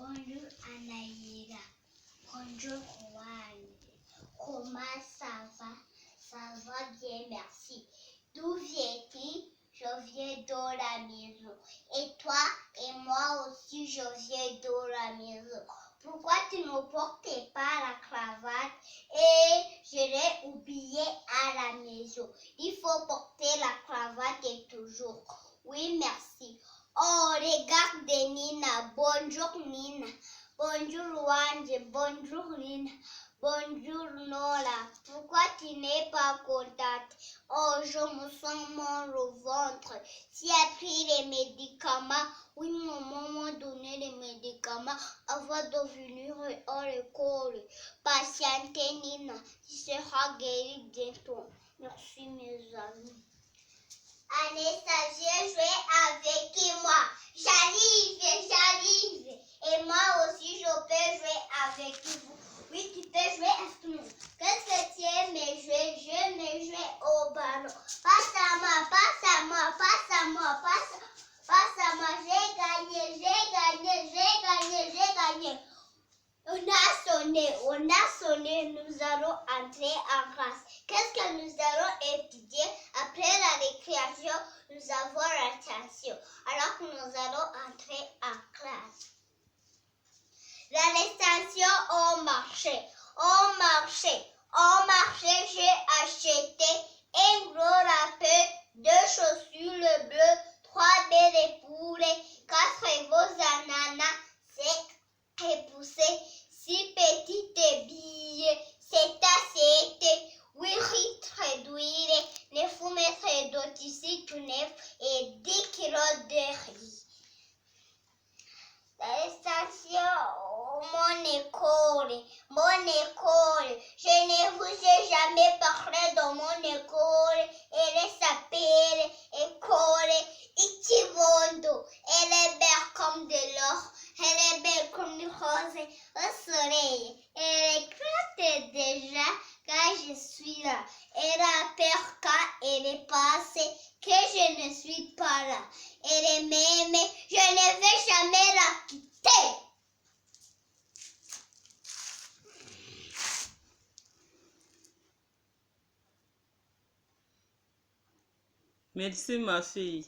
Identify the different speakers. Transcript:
Speaker 1: Bonjour Anaïra. Bonjour Juan. Comment ça va? Ça va bien, merci. D'où viens-tu? Je viens de la maison. Et toi et moi aussi, je viens de la maison. Pourquoi tu ne portais pas la cravate? Et je l'ai oublié à la maison. Il faut porter la cravate et toujours. Oui, merci. Oh, regarde Nina. Bonjour Nina. Bonjour Wanje. Bonjour Nina. Bonjour Nola. Pourquoi tu n'es pas contente? Oh, je me sens mal au ventre. Tu as pris les médicaments? Oui, maman m'a donné les médicaments avant de venir à l'école. Patientez Nina, tu seras guérie bientôt. Merci mes amis. Anastasia, jouez avec moi. J'arrive. Et moi aussi, je peux jouer avec vous. Oui, tu peux jouer avec nous. Qu'est-ce que tu aimes jouer? Je me jouer au ballon. Passe à moi. J'ai gagné. On a sonné, nous allons entrer en classe. Qu'est-ce que nous allons étudier? Après la récréation, nous avons l'attention. Alors que nous allons entrer en classe. L'attention au marché. J'ai acheté un gros râpé, 2 chaussures bleues, 3 belles poulets, 4 beaux ananas secs et poussés, 6 petites billes, 7 assiettes, 8 litres d'huile, 9 mètres de tissu tout neuf et 10 kilos de riz. Mon école. Je ne vous ai jamais parlé de mon école. Elle s'appelle École Ichibondo. Elle est belle comme de l'or. Elle est belle comme une rose au soleil. Elle éclate déjà quand je suis là. Elle a peur quand elle est passée que je ne suis pas là. Elle m'aime. Je ne vais jamais la quitter.
Speaker 2: Merci ma fille.